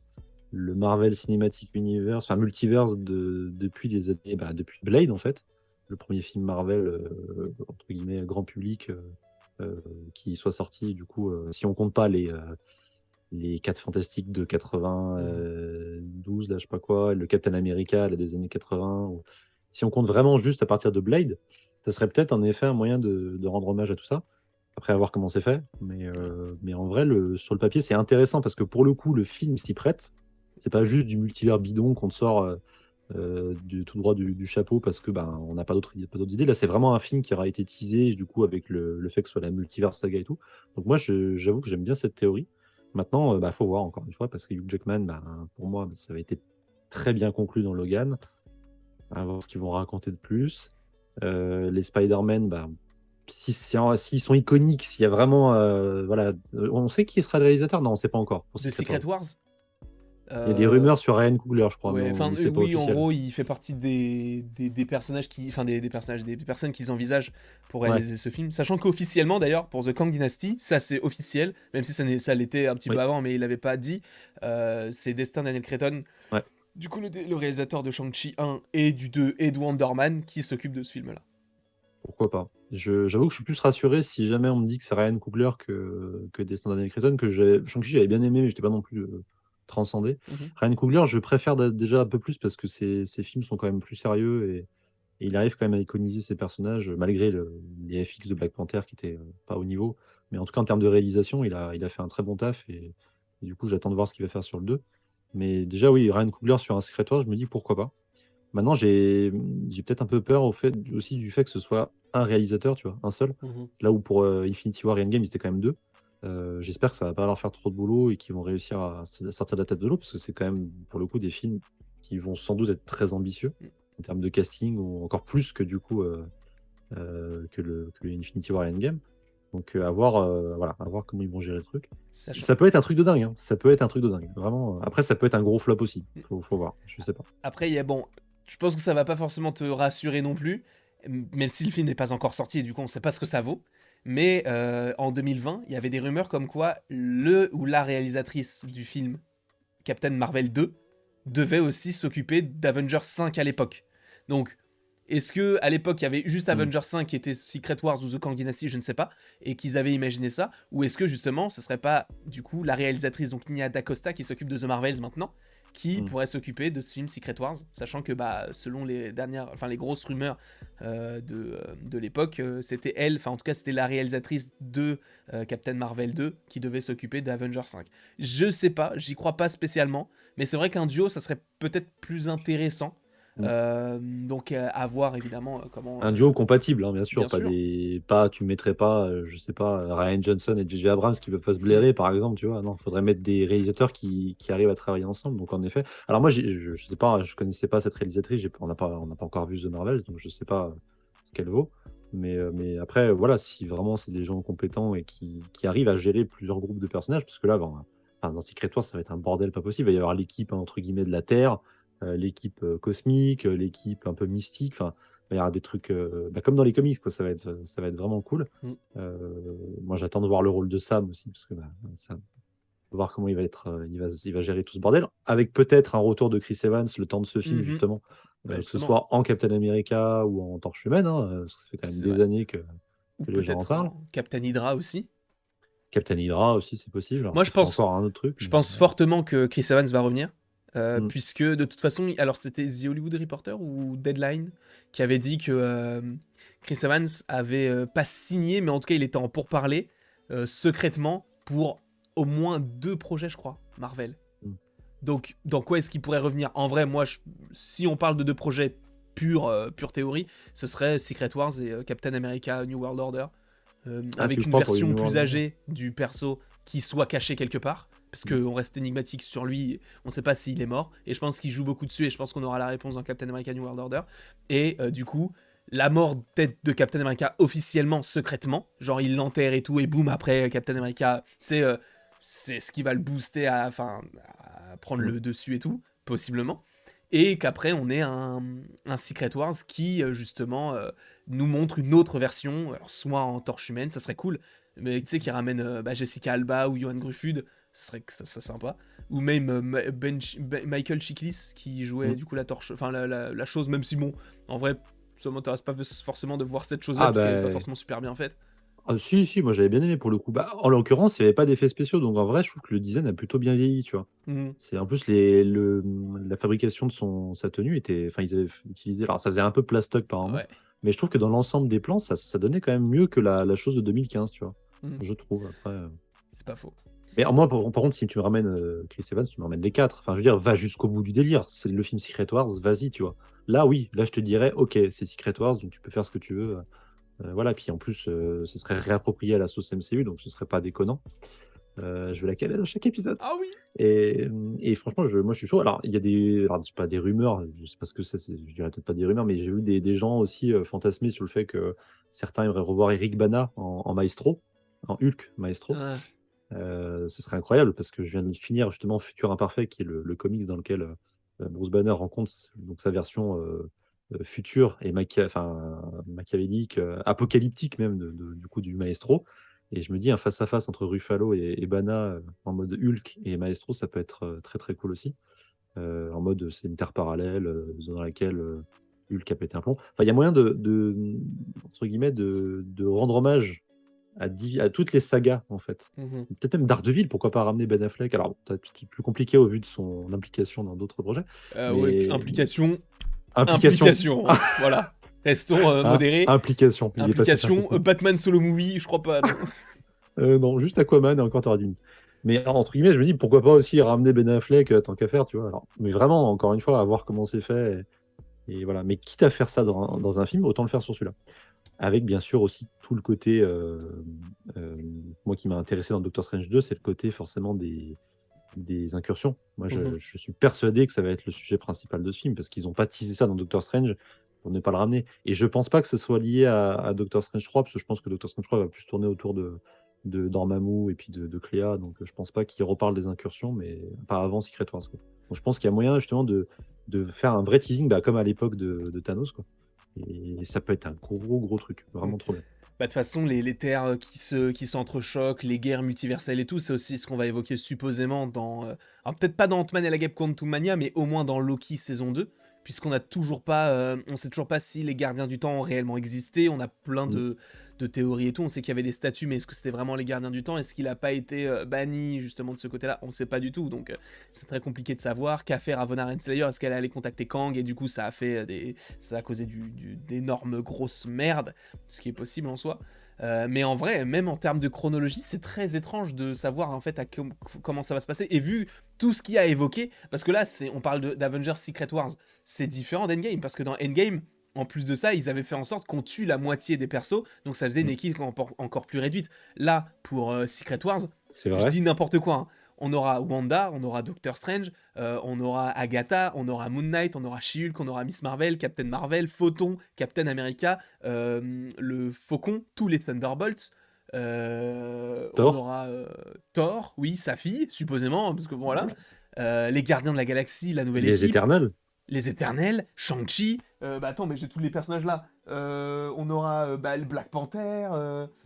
Marvel Cinematic Universe, enfin multiverse depuis les années, depuis Blade, en fait, le premier film Marvel, entre guillemets, grand public, qui soit sorti, du coup, si on compte pas les 4 Fantastiques de 92, là, je sais pas quoi, le Captain America, là, des années 80. Si on compte vraiment juste à partir de Blade, ça serait peut-être en effet un moyen de rendre hommage à tout ça. Après, à voir comment c'est fait. Mais en vrai, sur le papier, c'est intéressant parce que pour le coup, le film s'y prête. C'est pas juste du multivers bidon qu'on te sort tout droit du chapeau parce que on n'a pas d'autres idées. Là, c'est vraiment un film qui aura été teasé du coup avec le fait que ce soit la multivers saga et tout. Donc moi, j'avoue que j'aime bien cette théorie. Maintenant, faut voir encore une fois parce que Hugh Jackman, pour moi, ça avait été très bien conclu dans Logan. À voir ce qu'ils vont raconter de plus. Les Spider-Man, s'ils sont iconiques, s'il y a vraiment, voilà, on sait qui sera le réalisateur? Non, on ne sait pas encore. Pour De Secret Secret Wars. Wars. Il y a des rumeurs sur Ryan Coogler, je crois, Ouais, enfin mais c'est pas oui, en officiel. gros, il fait partie des personnages qui, enfin des personnages, des personnes qu'ils envisagent pour Ouais, réaliser ce film. Sachant qu'officiellement, d'ailleurs, pour The Kang Dynasty, ça c'est officiel, même si ça l'était un petit peu oui, avant, mais il l'avait pas dit. C'est Destin Daniel Cretton, ouais. du coup le réalisateur de Shang-Chi 1 et du 2 et de Wonder Man qui s'occupe de ce film-là. Pourquoi pas. J'avoue que je suis plus rassuré si jamais on me dit que c'est Ryan Coogler que Destin Daniel Cretton, Shang-Chi, j'avais bien aimé, mais j'étais pas non plus transcendé. Mhm. Ryan Coogler, je préfère déjà un peu plus parce que ses films sont quand même plus sérieux et il arrive quand même à iconiser ses personnages, malgré les FX de Black Panther qui étaient pas au niveau. Mais en tout cas, en termes de réalisation, il a fait un très bon taf et du coup, j'attends de voir ce qu'il va faire sur le 2. Mais déjà, oui, Ryan Coogler sur un Secret Wars, je me dis pourquoi pas. Maintenant, j'ai peut-être un peu peur aussi du fait que ce soit un réalisateur, tu vois, un seul. Mhm. Là où pour Infinity War et Endgame, ils étaient quand même deux. J'espère que ça va pas leur faire trop de boulot et qu'ils vont réussir à sortir de la tête de l'eau, parce que c'est quand même, pour le coup, des films qui vont sans doute être très ambitieux en termes de casting, ou encore plus que du coup que le Infinity War et Endgame. Donc voilà, à voir comment ils vont gérer le truc. Sachant. Ça peut être un truc de dingue, hein. Ça peut être un truc de dingue. Vraiment. Après, ça peut être un gros flop aussi. Faut voir. Je sais pas. Après, il y a bon, je pense que ça va pas forcément te rassurer non plus, même si le film n'est pas encore sorti et du coup on sait pas ce que ça vaut. Mais en 2020, il y avait des rumeurs comme quoi le ou la réalisatrice du film Captain Marvel 2 devait aussi s'occuper d'Avengers 5 à l'époque. Donc, est-ce que à l'époque il y avait juste Hmm. Avengers 5 qui était Secret Wars ou The Kang Dynasty, je ne sais pas, et qu'ils avaient imaginé ça, ou est-ce que justement ce serait pas du coup la réalisatrice, donc Nia DaCosta qui s'occupe de The Marvels maintenant, qui Hmm. pourrait s'occuper de ce film Secret Wars, sachant que selon les grosses rumeurs de l'époque, c'était elle, enfin en tout cas c'était la réalisatrice de Captain Marvel 2 qui devait s'occuper d'Avengers 5. Je sais pas, j'y crois pas spécialement, mais c'est vrai qu'un duo ça serait peut-être plus intéressant. Mm. Donc à voir évidemment comment... Un duo compatible, hein, bien sûr. Bien sûr. Tu mettrais pas, je sais pas, Ryan Johnson et J.J. Abrams qui peuvent pas se blairer, par exemple, tu vois. Non, il faudrait mettre des réalisateurs qui arrivent à travailler ensemble. Donc, en effet. Alors, moi, je sais pas, je connaissais pas cette réalisatrice. On n'a pas encore vu The Marvels, donc je sais pas ce qu'elle vaut. Mais après, voilà, si vraiment c'est des gens compétents et qui arrivent à gérer plusieurs groupes de personnages, parce que là, dans Secret Wars, ça va être un bordel pas possible. Il va y avoir l'équipe, entre guillemets, de la Terre, l'équipe cosmique, l'équipe un peu mystique. Enfin, il y aura des trucs comme dans les comics, quoi. Ça va être vraiment cool. Mm. Moi, j'attends de voir le rôle de Sam aussi, parce que Sam, faut voir comment il va être, il va gérer tout ce bordel, avec peut-être un retour de Chris Evans le temps de ce film, Mhm. justement, Bah, que ce justement. soit en Captain America ou en Torche Humaine, hein, parce que ça fait quand même C'est des vrai. années Ou que les gens en peut-être parlent. en Captain Hydra aussi. Captain Hydra aussi, c'est possible. Alors, Moi, ça serait encore un autre truc. je pense fortement que Chris Evans va revenir. Hmm. Puisque de toute façon, alors c'était The Hollywood Reporter ou Deadline qui avait dit que Chris Evans avait pas signé, mais en tout cas il était en pourparlers secrètement pour au moins 2 projets, je crois, Marvel. Hmm. Donc dans quoi est-ce qu'il pourrait revenir? En vrai, moi, si on parle de 2 projets pure théorie, ce serait Secret Wars et Captain America New World Order. Ah, tu Avec le une crois pour les version New plus World Order? âgée du perso qui soit cachée quelque part, parce Hmm. qu'on reste énigmatique sur lui, on sait pas s'il est mort, et je pense qu'il joue beaucoup dessus, et je pense qu'on aura la réponse dans Captain America New World Order. Et du coup, la mort peut-être de Captain America officiellement, secrètement, genre il l'enterre et tout, et boum, après Captain America, c'est ce qui va le booster à prendre Hmm. le dessus et tout, possiblement. Et qu'après on ait un Secret Wars qui justement nous montre une autre version, alors soit en torche humaine, ça serait cool, mais tu sais, qui ramène Jessica Alba ou Johan Gruffudd, ça serait sympa. Ou même Michael Chiklis qui jouait Hmm. du coup la torche, enfin la chose, même si bon, en vrai, ça m'intéresse pas forcément de voir cette chose-là Ah, parce qu'elle est pas bah. forcément super bien faite. Ah, si, si, moi j'avais bien aimé pour le coup. Bah, en l'occurrence, il n'y avait pas d'effets spéciaux, donc en vrai, je trouve que le design a plutôt bien vieilli, tu vois. Mhm. C'est en plus la fabrication de sa tenue était, enfin ils avaient utilisé, alors ça faisait un peu plastoc par moment, Ouais. mais je trouve que dans l'ensemble des plans, ça donnait quand même mieux que la chose de 2015, tu vois. Mhm. Je trouve. Après, C'est pas faux. mais moi, par contre, si tu me ramènes Chris Evans, tu me ramènes les quatre. Enfin, je veux dire, va jusqu'au bout du délire. C'est le film Secret Wars, vas-y, tu vois. Là, oui, là, je te dirais, ok, c'est Secret Wars, donc tu peux faire ce que tu veux. Voilà, puis en plus, ce serait réapproprié à la sauce MCU, donc ce serait pas déconnant. Je vais la caler dans chaque épisode. Ah oui. Et franchement, moi je suis chaud. Alors, il y a alors, c'est pas des rumeurs, je sais pas ce que c'est, je dirais peut-être pas des rumeurs, mais j'ai vu des gens aussi fantasmer sur le fait que certains aimeraient revoir Eric Bana en Maestro, en Hulk Maestro. Ah. Ce serait incroyable parce que je viens de finir justement Futur Imparfait, qui est le comics dans lequel Bruce Banner rencontre donc sa version future et machiavélique, apocalyptique même du coup du Maestro. Et je me dis un face-à-face entre Ruffalo et Banner en mode Hulk et Maestro, ça peut être très très cool aussi. En mode c'est une terre parallèle dans laquelle Hulk a pété un plomb. Enfin, il y a moyen entre guillemets, de rendre hommage à toutes les sagas, en fait. Mhm. Peut-être même Daredevil, pourquoi pas ramener Ben Affleck. Alors, peut-être plus compliqué au vu de son implication dans d'autres projets, Ouais, mais implication, implication. implication, hein. Voilà. Restons Hein, modérés. implication, il est passé Implication, synthétique. Batman solo movie, je crois pas, non. Non, juste Aquaman et encore t'auras 10 minutes. Mais alors, entre guillemets, je me dis pourquoi pas aussi ramener Ben Affleck tant qu'à faire, tu vois. Alors, mais vraiment, encore une fois, à voir comment c'est fait. Et voilà. Mais quitte à faire ça dans un film, autant le faire sur celui-là. Avec bien sûr aussi tout le côté, euh, moi qui m'a intéressé dans Doctor Strange 2, c'est le côté forcément des incursions. Moi, Mhm. je suis persuadé que ça va être le sujet principal de ce film, parce qu'ils n'ont pas teasé ça dans Doctor Strange pour ne pas le ramener. Et je pense pas que ce soit lié à Doctor Strange 3, parce que je pense que Doctor Strange 3 va plus tourner autour de Dormammu et puis de Cléa, donc je pense pas qu'ils reparlent des incursions, mais pas avant Secret Wars, quoi. Donc je pense qu'il y a moyen justement de faire un vrai teasing, bah, comme à l'époque de Thanos, quoi. Et ça peut être un gros gros truc, Mhm. vraiment trop bien. Bah, de toute façon, les terres qui s'entrechoquent, les guerres multiverselles et tout, c'est aussi ce qu'on va évoquer supposément dans... alors peut-être pas dans Ant-Man et la Guêpe Quantumania, mais au moins dans Loki saison 2, puisqu'on a toujours pas... on sait toujours pas si les gardiens du temps ont réellement existé, on a plein Mm. de théories et tout, on sait qu'il y avait des statues, mais est-ce que c'était vraiment les gardiens du temps? Est-ce qu'il a pas été banni justement de ce côté-là? On sait pas du tout, donc c'est très compliqué de savoir. Qu'a faire Ravonna Renslayer? Est-ce qu'elle allait contacter Kang? Et du coup, ça a causé d'énormes grosses merdes, ce qui est possible en soi. Mais en vrai, même en termes de chronologie, c'est très étrange de savoir en fait comment ça va se passer. Et vu tout ce qu'il y a évoqué, parce que là, on parle d'Avengers Secret Wars, c'est différent d'Endgame, parce que dans Endgame, en plus de ça, ils avaient fait en sorte qu'on tue la moitié des persos, donc ça faisait une Mm. équipe encore plus réduite. Là, pour Secret Wars, C'est je vrai. dis n'importe quoi, hein. On aura Wanda, on aura Doctor Strange, on aura Agatha, on aura Moon Knight, on aura She-Hulk, on aura Miss Marvel, Captain Marvel, Photon, Captain America, le Faucon, tous les Thunderbolts. On Thor. aura Thor, oui, sa fille, supposément, parce que bon, voilà. Les Gardiens de la Galaxie, la nouvelle Les équipe. Éternels. Les Éternels, Shang-Chi. Bah attends, mais j'ai tous les personnages là. On aura le Black Panther,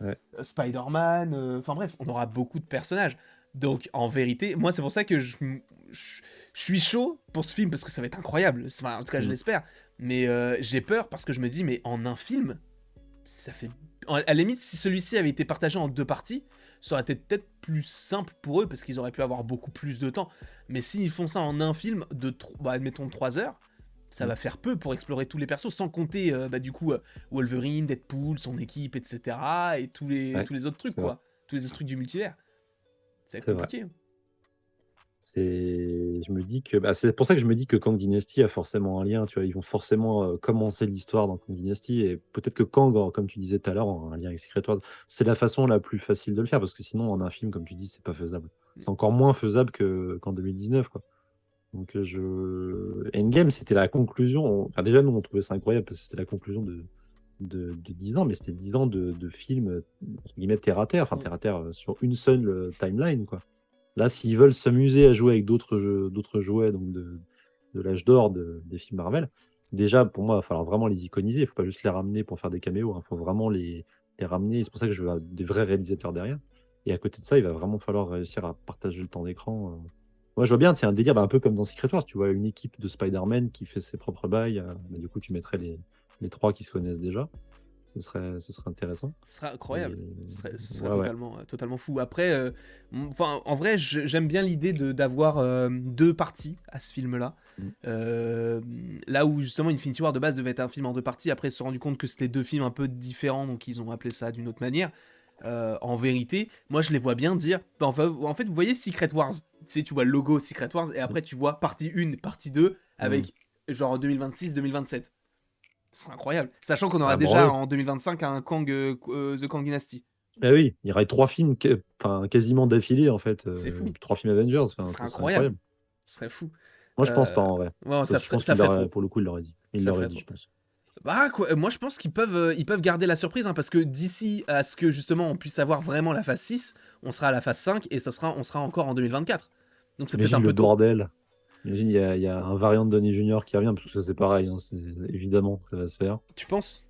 Ouais. Spider-Man. Enfin bref, on aura beaucoup de personnages. Donc en vérité, moi c'est pour ça que je- je suis chaud pour ce film parce que ça va être incroyable. Enfin, en tout cas, je Mm. l'espère. Mais j'ai peur parce que je me dis, mais en un film, ça fait. À la limite, si celui-ci avait été partagé en deux parties, ça aurait été peut-être plus simple pour eux parce qu'ils auraient pu avoir beaucoup plus de temps. Mais s'ils font ça en un film de, admettons, 3 heures, ça Mm. va faire peu pour explorer tous les persos, sans compter du coup Wolverine, Deadpool, son équipe, etc. Et Ouais, tous les autres trucs, c'est vrai. quoi. Tous les autres trucs du multivers. Ça va être C'est vrai. compliqué, hein. Je me dis que, c'est pour ça que je me dis que Kang Dynasty a forcément un lien, tu vois. Ils vont forcément commencer l'histoire dans Kang Dynasty et peut-être que Kang, comme tu disais tout à l'heure, a un lien avec Secret Wars. C'est la façon la plus facile de le faire parce que sinon, en un film, comme tu dis, c'est pas faisable. C'est encore moins faisable qu'en 2019, quoi. Donc, Endgame, c'était la conclusion. Enfin, déjà, nous, on trouvait ça incroyable parce que c'était la conclusion de 10 ans, mais c'était 10 ans de films, entre guillemets, terre à terre, enfin, Mm. terre à terre, sur une seule timeline, quoi. Là, s'ils veulent s'amuser à jouer avec d'autres jouets donc de l'âge d'or des films Marvel, déjà, pour moi, il va falloir vraiment les iconiser. Il ne faut pas juste les ramener pour faire des caméos. Il faut vraiment les ramener. C'est pour ça que je veux des vrais réalisateurs derrière. Et à côté de ça, il va vraiment falloir réussir à partager le temps d'écran. Moi, je vois bien, c'est un délire un peu comme dans Secret Wars. Tu vois une équipe de Spider-Man qui fait ses propres bails. Du coup, tu mettrais les trois qui se connaissent déjà. Ce serait intéressant. Ce serait Et incroyable. Ce serait ouais, ouais. totalement fou. Après, enfin, en vrai, j'aime bien l'idée d'avoir deux parties à ce film-là. Mm. Là où justement Infinity War de base devait être un film en deux parties, après ils se sont rendu compte que c'était deux films un peu différents, donc ils ont appelé ça d'une autre manière. En vérité, moi je les vois bien dire. Enfin, en fait, vous voyez Secret Wars. Tu sais, tu vois le logo Secret Wars, et après tu vois partie 1, partie 2, Mm. avec genre 2026-2027. C'est incroyable. Sachant qu'on aura Ah, déjà branle. en 2025 un The Kang Dynasty. Ah oui, il y aurait trois films enfin, quasiment d'affilée, en fait. C'est fou. Trois films Avengers, Ce enfin, serait ça serait incroyable. incroyable. Ce serait fou. Moi, je pense pas, en vrai. Ouais, Parce que je pense ça qu'il ferait l'aurait, trop. pour le coup, il l'aurait dit. Il Ça l'aurait ferait dit, trop. je pense. Bah, quoi, moi je pense qu'ils peuvent garder la surprise, hein, parce que d'ici à ce que justement on puisse avoir vraiment la phase 6, on sera à la phase 5 et on sera encore en 2024. Donc c'est peut-être un Imagine le peu tôt. bordel. Imagine, il y a un variant de Donnie Junior qui revient, parce que ça, c'est pareil, hein, c'est évidemment que ça va se faire. Tu penses?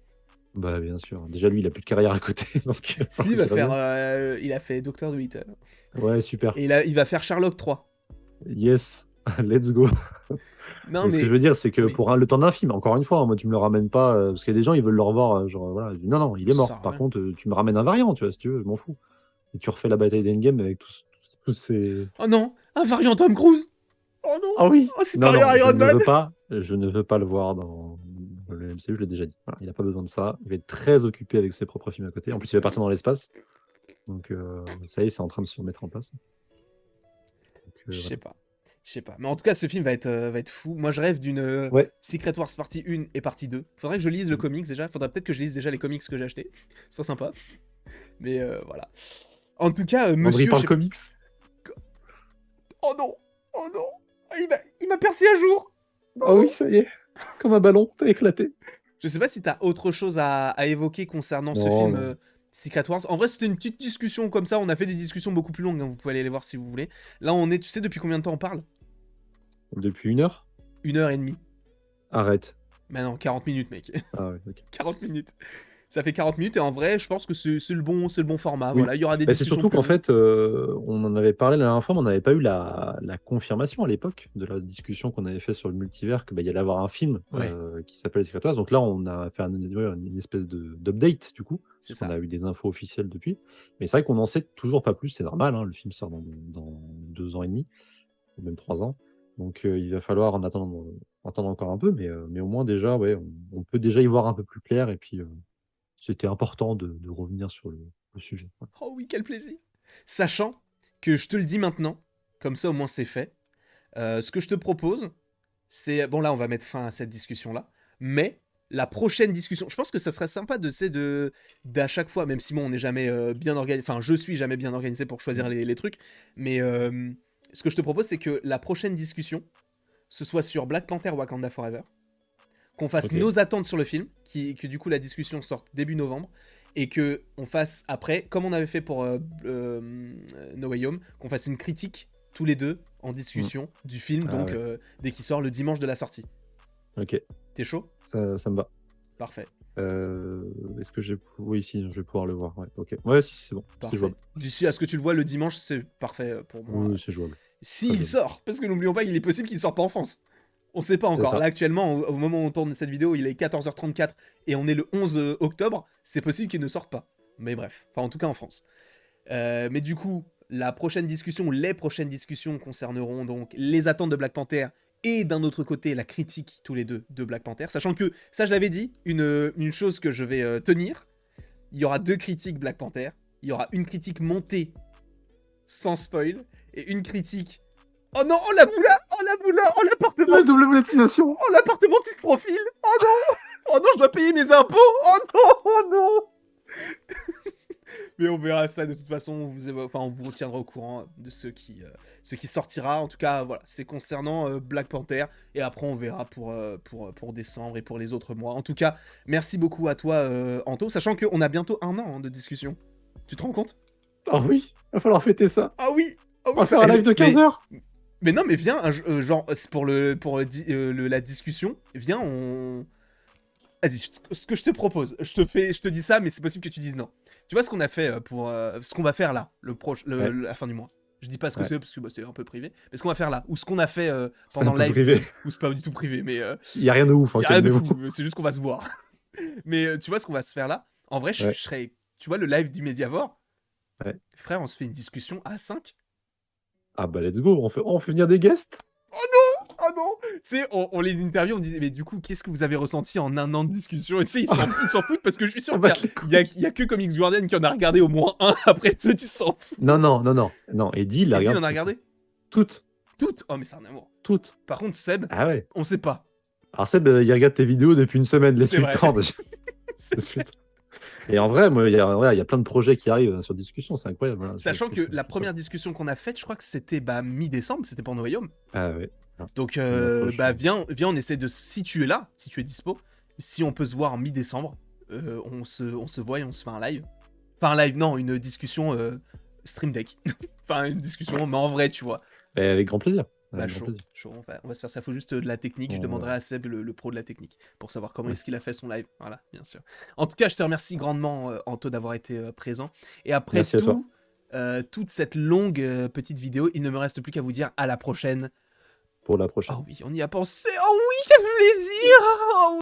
Bah, bien sûr. Déjà, lui, il a plus de carrière à côté, donc Si, il revient. il a fait Doctor Dolittle. Ouais, super. Et il va faire Sherlock 3. Yes, let's go. Non Mais ce que je mais. veux dire, c'est que Oui, pour le temps d'un film, encore une fois, moi, tu me le ramènes pas, parce qu'il y a des gens, ils veulent le revoir, genre, voilà. Je dis, non, non, il est ça mort. sert à Par rien. contre, tu me ramènes un variant, tu vois, si tu veux, je m'en fous. Et tu refais la bataille d'Endgame avec tous ces. Oh non, un variant Tom Cruise. Oh non. Ah oui! Oh, Non, Superior non, Iron Man. je ne veux pas le voir dans le MCU, je l'ai déjà dit. Voilà, il n'a pas besoin de ça. Il va être très occupé avec ses propres films à côté. En plus, il va partir dans l'espace. Donc, ça y est, c'est en train de se mettre en place. Donc, Je voilà. sais pas. Je sais pas. Mais en tout cas, ce film va être fou. Moi, je rêve d'une Ouais. Secret Wars partie 1 et partie 2. Faudrait que je lise le Mm. comics déjà. Faudrait peut-être que je lise déjà les comics que j'ai achetés. Ce serait sympa. Mais voilà. En tout cas, Landry monsieur, je parle sais pas. comics. Oh non. Oh non. Ah, il m'a percé un jour. Oh Ah non. oui, ça y est. Comme un ballon, t'as éclaté. Je sais pas si t'as autre chose à évoquer concernant ce Non, film non. Secret Wars. En vrai, c'était une petite discussion comme ça. On a fait des discussions beaucoup plus longues, hein. Vous pouvez aller les voir si vous voulez. Là, on est. Tu sais depuis combien de temps on parle? Depuis 1 heure? 1 heure et demie. Arrête. Mais non, 40 minutes, mec. Ah ouais, ok. 40 minutes. Ça fait 40 minutes et en vrai, je pense que c'est le bon format. Oui. Voilà, il y aura des Bah, c'est discussions surtout plus qu'en longues. fait, on en avait parlé la dernière fois, mais on n'avait pas eu la confirmation à l'époque de la discussion qu'on avait fait sur le multivers qu'il y allait avoir un film Ouais, qui s'appelle Secret Wars. Donc là, on a fait une espèce d'update du coup, c'est parce qu'on ça. a eu des infos officielles depuis. Mais c'est vrai qu'on n'en sait toujours pas plus, c'est normal, hein, le film sort dans 2 ans et demi, ou même 3 ans. Donc il va falloir attendre encore un peu, mais au moins déjà, ouais, on peut déjà y voir un peu plus clair et puis c'était important de revenir sur le sujet. Ouais. Oh oui, quel plaisir. Sachant que je te le dis maintenant, comme ça au moins c'est fait. Ce que je te propose, c'est... Bon là, on va mettre fin à cette discussion-là. Mais la prochaine discussion... Je pense que ça serait sympa d'à chaque fois, même si bon, on n'est jamais bien organisé... Enfin, je suis jamais bien organisé pour choisir les trucs. Mais ce que je te propose, c'est que la prochaine discussion, ce soit sur Black Panther Wakanda Forever. Qu'on fasse nos attentes sur le film, que du coup la discussion sorte début novembre, et que on fasse après, comme on avait fait pour No Way Home, qu'on fasse une critique tous les deux en discussion du film, donc dès qu'il sort le dimanche de la sortie. Ok. T'es chaud? Ça me va. Parfait. Est-ce que oui, si, je vais pouvoir le voir. Ouais, ok. Ouais, si, c'est bon. Parfait. C'est jouable. D'ici à ce que tu le vois le dimanche, c'est parfait pour moi. Oui, c'est jouable. S'il sort, parce que n'oublions pas, il est possible qu'il sorte pas en France. On sait pas encore. Là, actuellement, au moment où on tourne cette vidéo, il est 14h34 et on est le 11 octobre. C'est possible qu'il ne sorte pas. Mais bref. Enfin, en tout cas, en France. Mais du coup, la prochaine discussion, ou les prochaines discussions concerneront donc les attentes de Black Panther et d'un autre côté, la critique, tous les deux, de Black Panther. Sachant que, ça, je l'avais dit, une chose que je vais tenir. Il y aura 2 critiques Black Panther. Il y aura une critique montée sans spoil et une critique... Oh non, oh la moula, oh l'appartement. La double monétisation. Oh l'appartement qui se profile. Oh non, oh non, je dois payer mes impôts. Oh non. Mais on verra ça de toute façon. On vous retiendra au courant de ce qui sortira. En tout cas, voilà, c'est concernant Black Panther. Et après, on verra pour décembre et pour les autres mois. En tout cas, merci beaucoup à toi, Anto, sachant qu'on a bientôt 1 an de discussion. Tu te rends compte? Ah oui, va falloir fêter ça. Ah oui. On va faire un live de 15 heures. Mais non, mais viens, genre, pour la discussion, viens, on... Vas-y, ce que je te propose, je te dis ça, mais c'est possible que tu dises non. Tu vois ce qu'on a fait pour... ce qu'on va faire là, la fin du mois. Je dis pas ce que c'est, parce que c'est un peu privé, mais ce qu'on va faire là, ou ce qu'on a fait pendant le live, privé. ou c'est pas du tout privé, mais... Il y a rien de ouf. Il y a rien de fou, c'est juste qu'on va se voir. Mais tu vois ce qu'on va se faire là? En vrai, je serais... Tu vois le live du Mediavore? Ouais. Frère, on se fait une discussion à 5. Ah bah let's go, on fait venir des guests. Oh non, oh non. C'est on les interview, on dit mais du coup qu'est-ce que vous avez ressenti en 1 an de discussion? Et tu sais, ils s'en foutent parce que je suis sûr qu'il y a que Comics Guardian qui en a regardé au moins un. Après ceux qui s'en foutent. Non, Eddie il a regardé. Eddie en a regardé toutes. Oh mais c'est un amour. Toutes. Par contre Seb, on sait pas. Alors Seb il regarde tes vidéos depuis une semaine, laisse-lui le temps déjà. Et en vrai, moi, il y a plein de projets qui arrivent sur discussion, c'est incroyable. Voilà, sachant que la première discussion qu'on a faite, je crois que c'était mi-décembre, c'était pour No Way Home. Ah ouais. Donc viens, on essaie de, si tu es là, si tu es dispo, si on peut se voir en mi-décembre, on se voit et on se fait un live. Enfin un live, non, une discussion stream deck. Enfin une discussion, mais en vrai, tu vois. Avec grand plaisir. Chaud, on va se faire ça, faut juste de la technique, je demanderai à Seb le pro de la technique, pour savoir comment est-ce qu'il a fait son live, voilà, bien sûr. En tout cas, je te remercie grandement, Anto, d'avoir été présent, et après toute cette longue petite vidéo, il ne me reste plus qu'à vous dire à la prochaine. Pour la prochaine. Oh oui, on y a pensé, oh oui, quel plaisir. Oh oui.